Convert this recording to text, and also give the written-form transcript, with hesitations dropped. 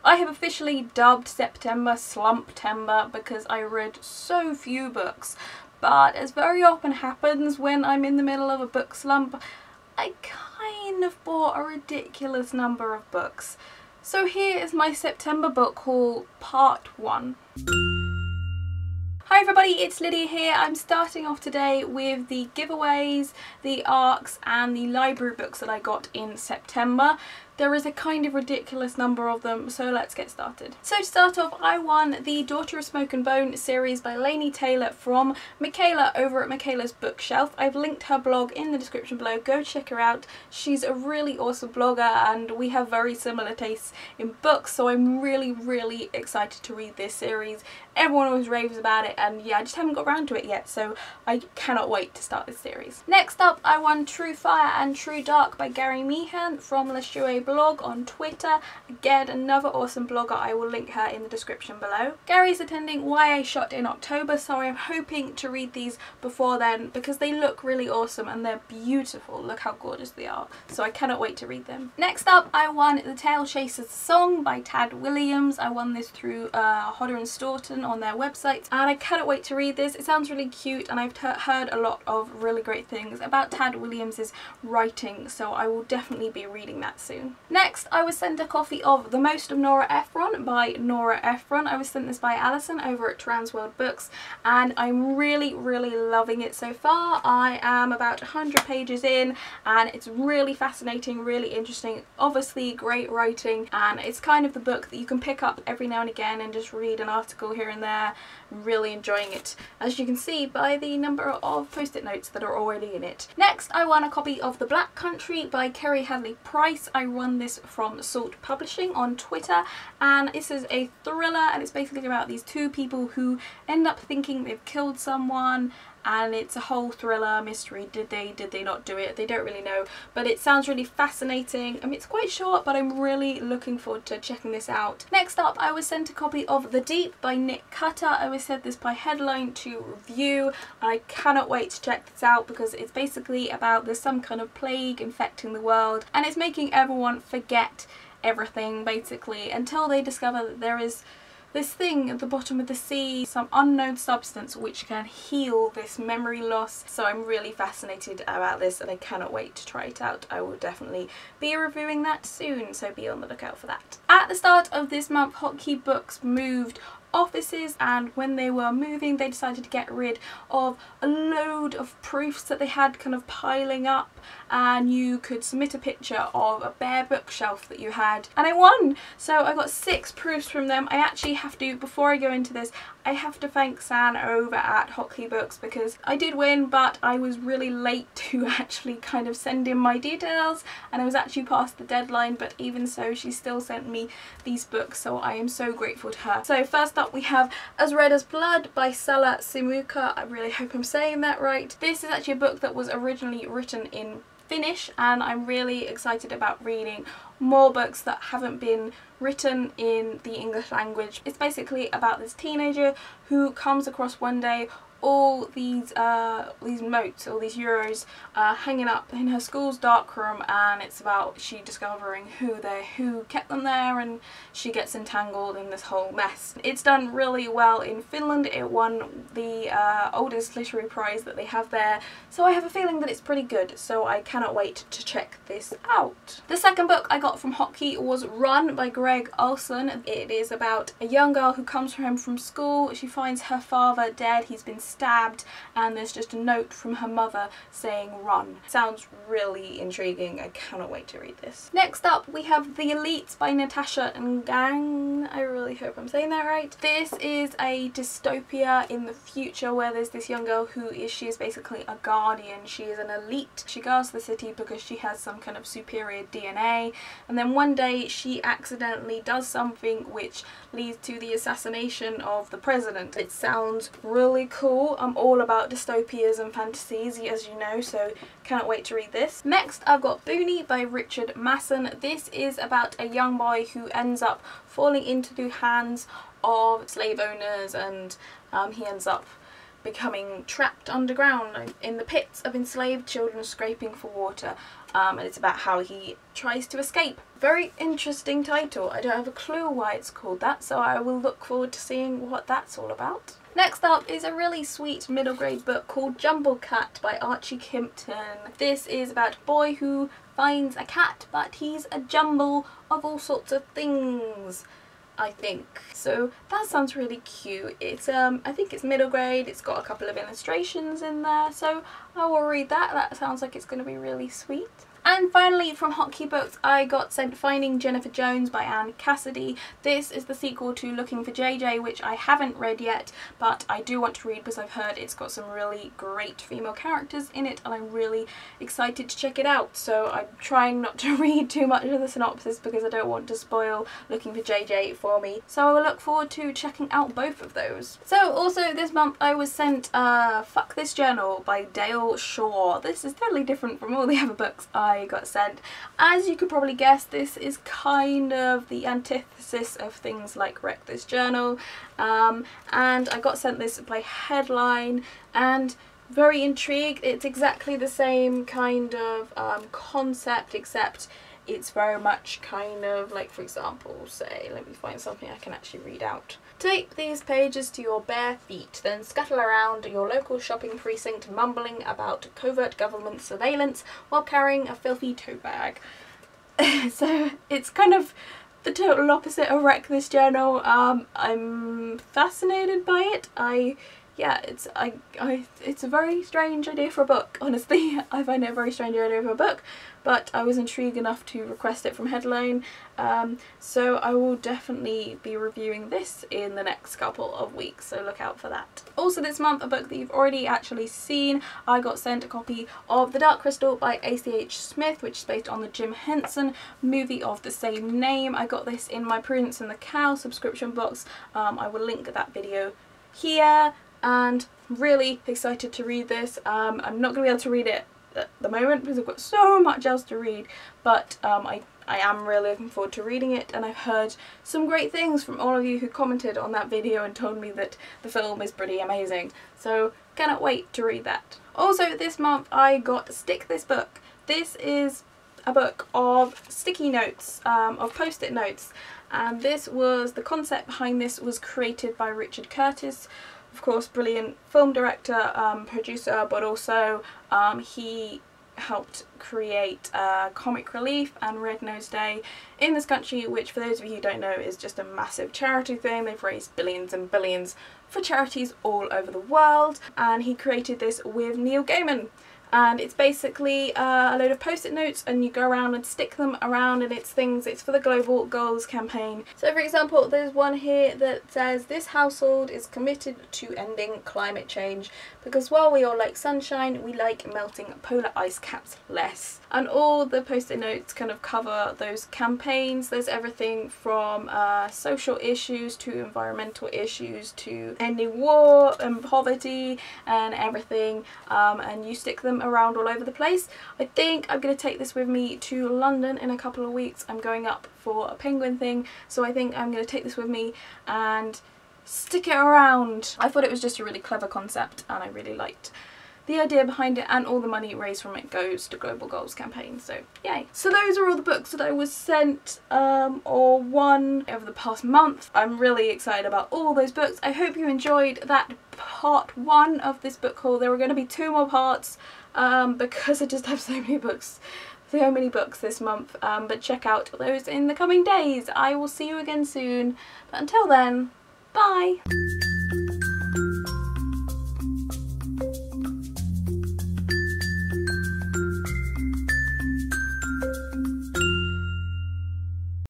I have officially dubbed September Slumptember because I read so few books, but as very often happens when I'm in the middle of a book slump, I kind of bought a ridiculous number of books. So here is my September book haul part 1. Hi everybody, it's Lydia here. I'm starting off today with the giveaways, the ARCS and the library books that I got in September. There is a kind of ridiculous number of them, so let's get started. So to start off, I won the Daughter of Smoke and Bone series by Laini Taylor from Michaela over at Michaela's Bookshelf. I've linked her blog in the description below. Go check her out. She's a really awesome blogger and we have very similar tastes in books, so I'm really excited to read this series. Everyone always raves about it and yeah, I just haven't got around to it yet, so I cannot wait to start this series. Next up, I won True Fire and True Dark by Gary Meehan from Le Chouet blog on Twitter. Again, another awesome blogger. I will link her in the description below. Gary's attending YA Shot in October, so I'm hoping to read these before then because they look really awesome and they're beautiful. Look how gorgeous they are. So I cannot wait to read them. Next up, I won The Tail Chaser's Song by Tad Williams. I won this through Hodder and Staunton on their website and I cannot wait to read this. It sounds really cute and I've heard a lot of really great things about Tad Williams's writing, so I will definitely be reading that soon. Next, I was sent a copy of The Most of Nora Ephron by Nora Ephron. I was sent this by Alison over at Transworld Books and I'm really loving it so far. I am about 100 pages in and it's really fascinating, really interesting, obviously great writing, and it's kind of the book that you can pick up every now and again and just read an article here and there. I'm really enjoying it, as you can see by the number of post-it notes that are already in it. Next, I won a copy of The Black Country by Kerry Hadley Price. I won this from Salt Publishing on Twitter, and this is a thriller and it's basically about these two people who end up thinking they've killed someone, and it's a whole thriller mystery. Did they not do it? They don't really know, but it sounds really fascinating. I mean, it's quite short, but I'm really looking forward to checking this out. Next up, I was sent a copy of The Deep by Nick Cutter. I was sent this by Headline to review and I cannot wait to check this out because it's basically about there's some kind of plague infecting the world and it's making everyone forget everything basically until they discover that there is this thing at the bottom of the sea, some unknown substance which can heal this memory loss. So I'm really fascinated about this and I cannot wait to try it out. I will definitely be reviewing that soon, so be on the lookout for that. At the start of this month, Hotkey Books moved offices, and when they were moving they decided to get rid of a load of proofs that they had kind of piling up, and you could submit a picture of a bare bookshelf that you had, and I won! So I got 6 proofs from them. I actually have to, before I go into this, I have to thank San over at Hotkey Books because I did win, but I was really late to actually kind of send in my details and I was actually past the deadline, but even so she still sent me these books, so I am so grateful to her. So first up we have As Red as Blood by Sala Simuka. I really hope I'm saying that right. This is actually a book that was originally written in Finnish and I'm really excited about reading more books that haven't been written in the English language. It's basically about this teenager who comes across one day all these motes, all these euros hanging up in her school's darkroom, and it's about she discovering who kept them there, and she gets entangled in this whole mess. It's done really well in Finland. It won the oldest literary prize that they have there, so I have a feeling that it's pretty good, so I cannot wait to check this out. The second book I got from Hotkey was Run by Greg Olson. It is about a young girl who comes home from school. She finds her father dead. He's been stabbed and there's just a note from her mother saying run. Sounds really intriguing. I cannot wait to read this. Next up we have The Elite by Natasha Ngang. I really hope I'm saying that right. This is a dystopia in the future where there's this young girl who she is basically a guardian. She is an elite. She guards the city because she has some kind of superior DNA, and then one day she accidentally does something which leads to the assassination of the president. It sounds really cool. I'm all about dystopias and fantasies, as you know, so cannot wait to read this. Next I've got Boonie by Richard Masson. This is about a young boy who ends up falling into the hands of slave owners, and he ends up becoming trapped underground in the pits of enslaved children scraping for water. and it's about how he tries to escape. Very interesting title. I don't have a clue why it's called that, so I will look forward to seeing what that's all about. Next up is a really sweet middle grade book called Jumble Cat by Archie Kimpton. This is about a boy who finds a cat, but he's a jumble of all sorts of things, I think. So that sounds really cute. It's I think it's middle grade. It's got a couple of illustrations in there, so I will read that. That sounds like it's going to be really sweet. And finally, from Hotkey Books, I got sent Finding Jennifer Jones by Anne Cassidy. This is the sequel to Looking for JJ, which I haven't read yet, but I do want to read because I've heard it's got some really great female characters in it, and I'm really excited to check it out. So I'm trying not to read too much of the synopsis because I don't want to spoil Looking for JJ for me. So I will look forward to checking out both of those. So also this month I was sent Fuck This Journal by Dale Shaw. This is totally different from all the other books I got sent. As you could probably guess, this is kind of the antithesis of things like Wreck This Journal, and I got sent this by Headline, and very intrigued. It's exactly the same kind of concept, except it's very much kind of like, for example, say, let me find something I can actually read out. Tape these pages to your bare feet, then scuttle around your local shopping precinct mumbling about covert government surveillance while carrying a filthy tote bag. So it's kind of the total opposite of Wreck This Journal. I'm fascinated by it. Yeah, it's a very strange idea for a book, honestly. I find it a very strange idea for a book, but I was intrigued enough to request it from Headline, so I will definitely be reviewing this in the next couple of weeks, so look out for that. Also this month, a book that you've already actually seen, I got sent a copy of The Dark Crystal by A.C.H. Smith, which is based on the Jim Henson movie of the same name. I got this in my Prudence and the Cow subscription box. I will link that video here. And really excited to read this. I'm not going to be able to read it at the moment because I've got so much else to read, but I am really looking forward to reading it, and I've heard some great things from all of you who commented on that video and told me that the film is pretty amazing, so cannot wait to read that. Also this month I got Stick This Book. This is a book of sticky notes, of post-it notes, and the concept behind this was created by Richard Curtis. Of course, brilliant film director, producer, but also he helped create Comic Relief and Red Nose Day in this country, which for those of you who don't know is just a massive charity thing. They've raised billions and billions for charities all over the world, and he created this with Neil Gaiman. And it's basically a load of post-it notes, and you go around and stick them around, and it's for the Global Goals campaign. So for example, there's one here that says, "This household is committed to ending climate change because while we all like sunshine, we like melting polar ice caps less." And all the post-it notes kind of cover those campaigns. There's everything from social issues to environmental issues to ending war and poverty and everything, and you stick them around all over the place. I think I'm going to take this with me to London in a couple of weeks. I'm going up for a penguin thing, so I think I'm going to take this with me and stick it around. I thought it was just a really clever concept, and I really liked the idea behind it, and all the money raised from it goes to Global Goals campaign, so yay. So those are all the books that I was sent or won over the past month. I'm really excited about all those books. I hope you enjoyed that part 1 of this book haul. There are going to be 2 more parts because I just have so many books this month, but check out those in the coming days. I will see you again soon, but until then, bye!